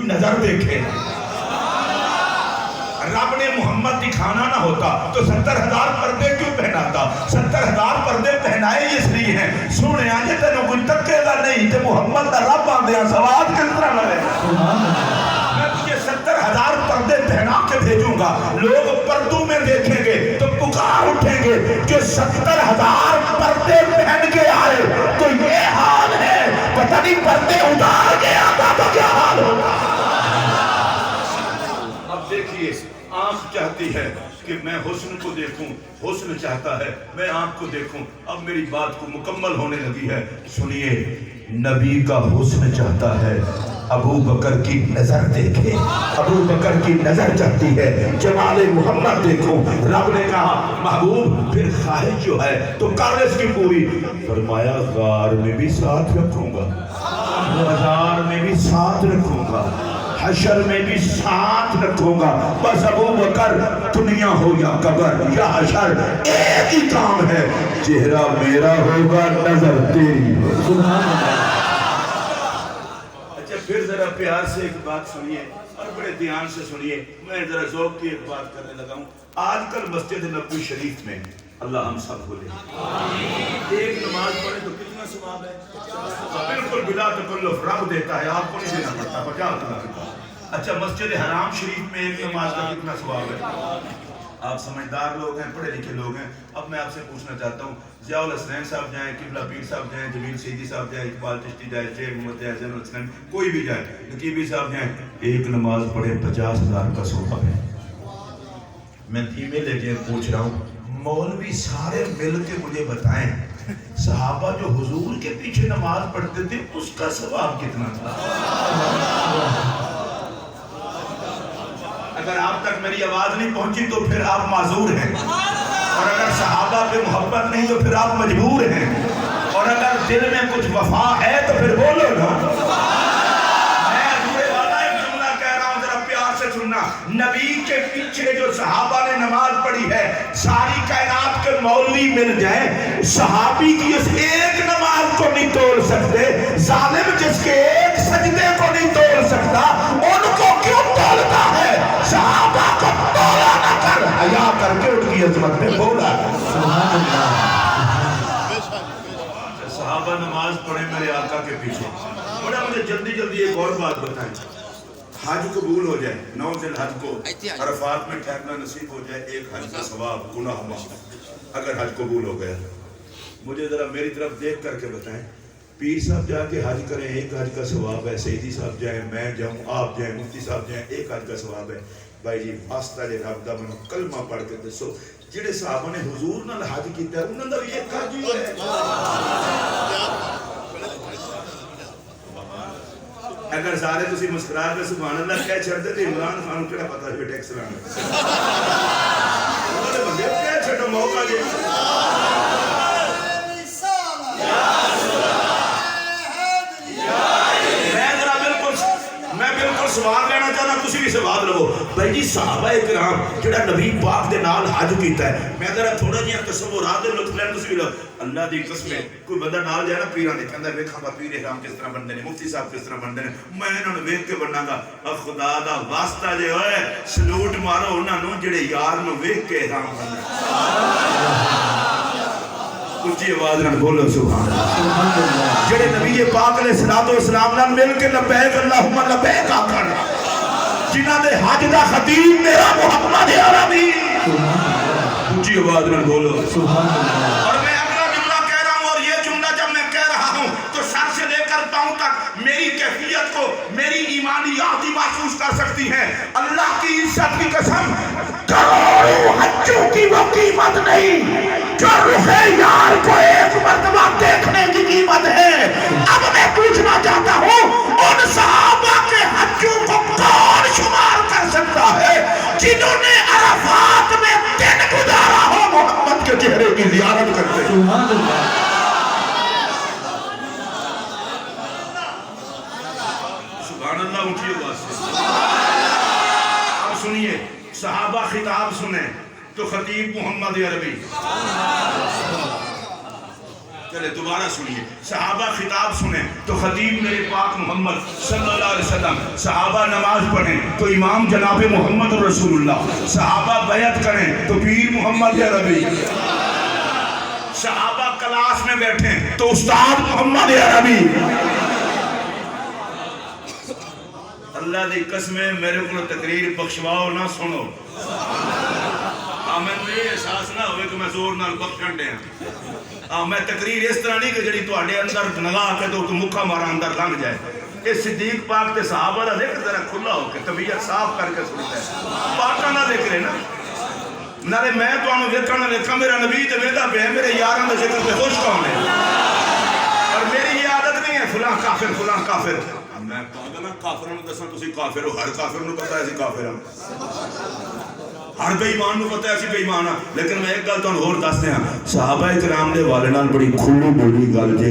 نظر دیکھے. رب نے محمد دکھانا نہ ہوتا تو 70,000 پردے کیوں پہناتا؟ 70,000 پردے پہنائے اس لیے ہیں سونے آجے تینوں کوئی تکے گا نہیں کہ محمد دا رب آندیا سواد کس طرح لگے. میں تجھے 70,000 پردے پہنا کے بھیجوں گا. لوگ پردوں میں دیکھیں گے تو پکار اٹھیں گے کہ 70,000 پردے پہن کے آئے تو یہ حال ہے. پتہ نہیں پردے اتار کے آتا تو کیا حال ہوگا. اب دیکھیے آنکھ چاہتی ہے کہ میں حسن کو دیکھوں, حسن چاہتا ہے میں آنکھ کو دیکھوں. اب میری بات کو مکمل ہونے لگی ہے. سنیے, نبی کا حسن چاہتا ہے ابو بکر کی نظر دیکھے. ابو بکر کی نظر چاہتی ہے جمال محمد دیکھوں. رب نے کہا محبوب پھر خواہش جو ہے تو کر اس کی پوری. فرمایا غار میں بھی ساتھ رکھوں گا, بازار میں بھی ساتھ رکھوں گا, حشر میں بھی ساتھ رکھوں گا. بس ابو بکر دنیا ہو یا قبر یا حشر ایک ہی کام ہے, چہرہ میرا ہوگا نظر تیری. اچھا پھر ذرا پیار سے ایک بات سنیے اور بڑے دھیان سے سنیے. میں ذرا ذوق کی ایک بات کرنے لگا ہوں. آج کل مسجد نبوی شریف میں اللہ ہم سب کو لے ایک نماز پڑھے تو کتنا ثواب ہے؟ بالکل بلا تکلف رب دیتا ہے, آپ کو نہیں دینا پڑتا. 50 کا. اچھا مسجد حرام شریف میں ایک نماز کا کتنا ثواب ہے؟ آپ سمجھدار لوگ ہیں, پڑھے لکھے لوگ ہیں. اب میں آپ سے پوچھنا چاہتا ہوں, ضیاء الحسنین صاحب جائیں, قبلہ پیر صاحب جائیں, جمیل سیدی صاحب جائیں, اقبال چشتی جائیں, شیخ محمد جائیں, زین الحسنین کوئی بھی جائے, نقیبی صاحب جائیں, ایک نماز پڑھے 50,000 کا ثواب ہے. میں دھیمے لے کے پوچھ رہا ہوں, مولوی سارے مل کے مجھے بتائیں صحابہ جو حضور کے پیچھے نماز پڑھتے تھے اس کا ثواب کتنا تھا؟ اگر آپ تک میری آواز نہیں پہنچی تو پھر آپ معذور ہیں, اور اگر صحابہ پہ محبت نہیں تو پھر آپ مجبور ہیں, اور اگر دل میں کچھ وفا ہے تو پھر بولو نا. نبی کے پیچھے جو صحابہ نے نماز پڑھی ہے ساری کائنات کے مولوی مل جائیں, صحابی کی اس ایک نماز کو نہیں توڑ سکتے. ظالم جس کے ایک سجدے کو نہیں توڑ سکتا ان کو کیوں توڑتا ہے؟ صحابہ کو توڑا نہ کر, حیا کر کے ان کی عظمت میں بولا. صحابہ نماز پڑھے میرے آقا کے پیچھے. بڑا مجھے جلدی ایک اور بات بتائیں. حج قبول ہو جائے, 9 ذی الحج کو عرفات میں ٹھہرنا نصیب ہو جائے, ایک حج کا ثواب, گناہ معاف اگر حج قبول ہو گیا. مجھے ذرا میری طرف دیکھ کر کے بتائیں, پیر صاحب جا کے حج کریں ایک حج کا ثواب ہے, سیدی صاحب جائیں, میں جاؤں, آپ جائیں, مفتی صاحب جائیں, ایک حج کا ثواب ہے. بھائی جی واسطہ جے رب دا منو کلمہ پڑھ کے دسو جڑے صحابہ نے حضور نال حج کیتا ہے انہاں دا بھی ایک حج ہی ہے. اگر سارے تسی مسکرا کے سبحان اللہ کہہ چھڑتے تو عمران خان کیڑا پتہ جو ٹیکس لانا انہوں نے بندے کہہ چھڑو موقع جے. میں بالکل سوال لینا چاہنا, تسی بھی سوال لو. بھائی جی صحابہ اکرام جڑا نبی پاک دے نال حج کیتا ہے, میں ذرا تھوڑا جہا تصورات دے لطف لین تسی بھی لو. اللہ دی قسم ہے کوئی بندہ نال جائے نا پیران دے کہندا ویکھاں گا پیر احرام کس طرح بندے نے, مفتی صاحب کس طرح بندے نے, میں انہاں نوں ویکھ کے بننا گا. خدا دا واسطہ جے ہوئے سلوٹ مارو انہاں نوں جڑے یار نوں ویکھ کے احرام بننا. اونچی آواز نال بولو سبحان اللہ. جڑے نبی پاک علیہ الصلوۃ والسلام نال مل کے لبیک اللہم لبیک آکھن, جنہاں دے حج دا خطیب میرا محمد عربی. اونچی آواز نال بولو سبحان اللہ. اور میں اگلا جملہ کہہ رہا ہوں, اور یہ جملہ جب میں کہہ رہا ہوں تو سر سے لے کر پاؤں تک میری کیفیت کو, میری ایمانیات ہی محسوس کر سکتی ہیں. اللہ کی عزت کی قسم کروڑوں حجوں کی وہ قیمت نہیں جو رخ یار کو ایک مرتبہ دیکھنے کی قیمت ہے. اب میں پوچھنا چاہتا ہوں, ان صحابہ کے حجوں کو کون شمار کر سکتا ہے جنہوں نے عرفات میں دن گزارا ہو محمد کے چہرے کی زیارت کرتے؟ سبحان اللہ. سبحان اللہ. اونچی آواز سے اب سنیے, صحابہ خطاب سنیں تو خطیب محمد عربی چلے دوبارہ سنیے، صحابہ خطاب سنیں تو خطیب میرے پاک محمد صلی اللہ علیہ وسلم، صحابہ نماز پڑھیں تو امام جناب محمد رسول اللہ، صحابہ بیعت کریں تو پیر محمد عربی، صحابہ کلاس میں بیٹھیں تو استاد محمد عربی۔ اللہ دی قسمیں میرے کو تقریر بخشواؤ نہ سنو، میں یہ احساس نہ ہوئے کہ میں زور نال بخشن دیا، میں تقریر اس طرح نہیں کہ جڑی تواڈے اندر نگاہ کے تو مکھا مارا اندر لنگ جائے۔ یہ صدیق پاک تے صحابہ دا ذکر ذرا کھلا ہو کے طبیعت صاف کر کے سنتا ہے، پاکاں دا ذکر ہے نا، نالے میں تانوں ویکھن ویکھاں میرا نبی تے ویکھدا پیا میرے یاراں دا ذکر تے خوش کون ہے، اور میری یہ عادت نہیں ہے فلاں کافر فلاں کافر، میں کہاں نا کافراں نوں دساں تسی کافر ہو، ہر کافر نوں پتہ ہے اسی کافر ہاں، ہر بے ایمان نوں پتہ ہے اسی بے ایمان ہاں، لیکن میں ایک گل تانوں ہور دس دیاں، صحابہ کرام دے والے نال بڑی کھلی بولی گل جے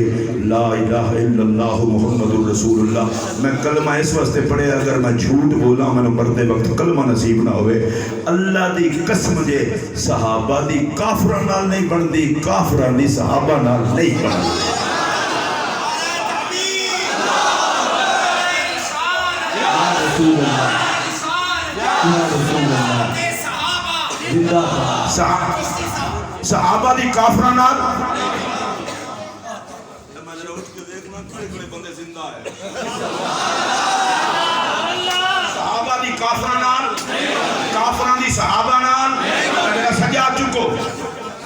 لا الہ الا اللہ محمد الرسول اللہ، میں کلمہ اس واسطے پڑھے اگر میں جھوٹ بولا میں مردے وقت کلمہ نصیب نہ ہوئے، اللہ دی قسم جے صحابہ دی کافراں نال نہیں بندی، کافراں دی صحابہ نال نہیں بندی۔ صحابہ دی کافراں نال صحابہ دی کافراں نال، کافراں دی صحابہ نال، میرا سجا چکو،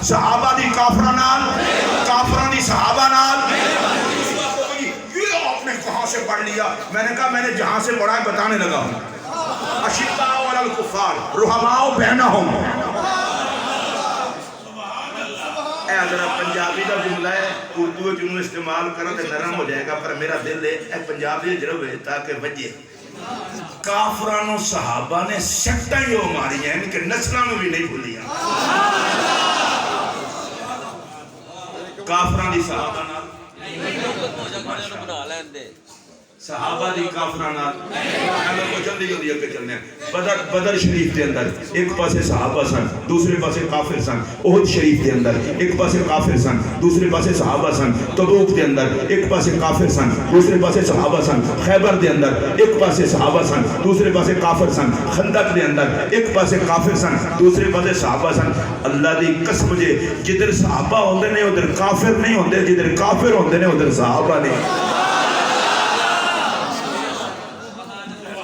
صحابہ دی کافراں نال، کافراں دی صحابہ نال۔ یہ آپ نے کہاں سے پڑھ لیا؟ میں نے کہا میں نے جہاں سے پڑھا ہے بتانے لگا ہوں، اشداء علی الکفار رحماء بینہم، اے ذرا پنجابی کا جملہ ہے، اردو جنوں استعمال کرنا تو نرم ہو جائے گا، پر میرا دل ہے اے پنجابی جرب ہے تاکہ وجہ کافرانو صحابہ نے سٹاں ہی ہو ماری ہیں کہ نسلانو بھی نہیں بھولیا، کافران دی صحابہ نال صحابہ دی کافران نال میں کو جلدی جلدی اگے چلنے ہیں۔ بدر شریف کے اندر ایک پاسے صحابہ سن، دوسرے پاسے کافر سن، احد شریف کے اندر ایک پاسے کافر سن، دوسرے پاسے صحابہ سن، تبوک کے اندر ایک پاسے کافر سن، دوسرے پاسے صحابہ سن، خیبر کے اندر ایک پاسے صحابہ سن، دوسرے پاسے کافر سن، خندق کے اندر ایک پاسے کافر سن، دوسرے پاسے صحابہ سن۔ اللہ دی قسم جے جدھر صحابہ ہوندے نے ادھر کافر نہیں ہوندے، جدھر کافر ہوندے نے ادھر صحابہ نہیں۔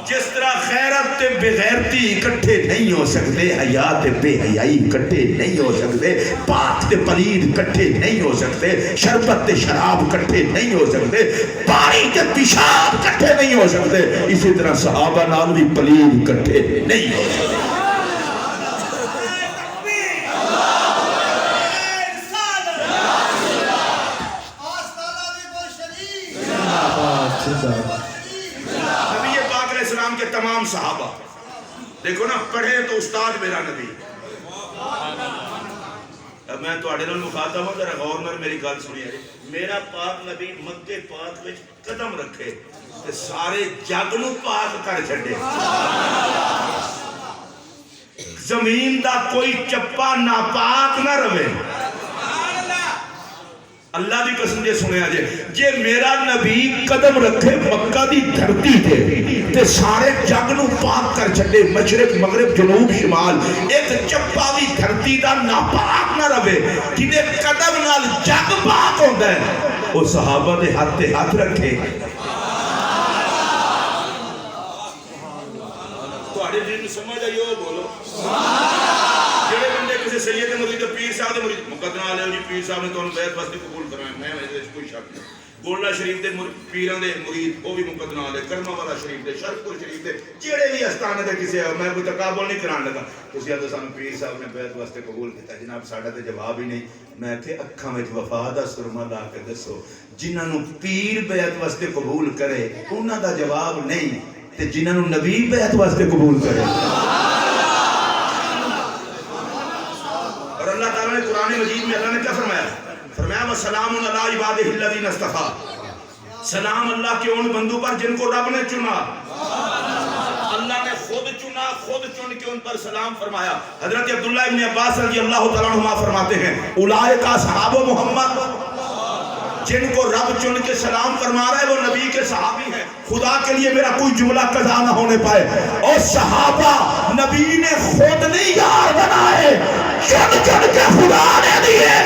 جس طرح غیرت تے بے غیرتی اکٹھے نہیں ہو سکتے، حیا تے بے حیائی اکٹھے نہیں ہو سکتے، پاک تے پلید اکٹھے نہیں ہو سکتے، شربت تے شراب اکٹھے نہیں ہو سکتے، پانی تے پیشاب اکٹھے نہیں ہو سکتے، اسی طرح صحابہ نال بھی پلید اکٹھے نہیں ہو سکتے۔ کے تمام صحابہ دیکھو نا پڑھے تو استاد میرا نبی، اب میں تو اڑے مخاطب ہوں ذرا غور نال میری گل سنی ہے، میرا پاک نبی مکے پاک وچ قدم رکھے تے سارے جگ نو پاک کر چھڈے، زمین دا کوئی چپا ناپاک نہ رہے۔ اللہ دی قسم جے سنیا جے میرا نبی قدم رکھے مکہ دی دھرتی تے سارے جگ نو پاک کر چھڈے، مشرق مغرب جنوب شمال ایک چپا بھی دھرتی دا ناپاک نہ رہے، جنہیں قدم نال جگ پاک ہوندا ہے وہ صحابہ دے ہاتھ تے ہاتھ رکھے۔ تو آڑے دن سمجھ آئیے وہ بولو جڑے بندے کسی سید مرید پیر صاحب دے مرید مقدمہ لے جی پیر صاحب نے تو بیعت واسطے قبول کرائے، میں کوئی شک نہیں، گولڈا شریف دے پیران دے مرید وہ بھی مقدمہ لے، کرما والا شریف دے، شرف پور شریف دے، جڑے بھی استانے دے کسی ہے میں کوئی تقابل نہیں کران لگا، تسی آدھے سانو پیر صاحب نے بیعت واسطے قبول کیتا، جناب ساڈا تے جواب ہی نہیں، میں تھے اکھاں وچ وفا دا سرما لا کے دسو جنہاں نو پیر بیعت واسطے قبول کرے انہاں دا جواب نہیں تے جنہاں نو نبی بیعت واسطے قبول کرے۔ اور اللہ تعالیٰ نے قرآن مجید میں اللہ نے کیا فرمایا؟ فرمایا وَسَلَامٌ عَلَىٰ عِبَادِهِ الَّذِينَ اصْطَفَىٰ، سلام اللہ کے ان بندوں پر جن کو رب نے چنا، اللہ نے خود چنا، خود چن کے ان پر سلام فرمایا۔ حضرت عبداللہ ابن عباس رضی اللہ تعالیٰ عنہ فرماتے ہیں اولئک اصحاب محمد، جن کو رب چن کے سلام فرما رہا ہے وہ نبی کے صحابی ہیں. خدا کے لیے میرا کوئی جملہ قضا نہ ہونے پائے. اور صحابہ نبی نے خود نہیں یار بنائے، چن چن کے خدا نے دیے.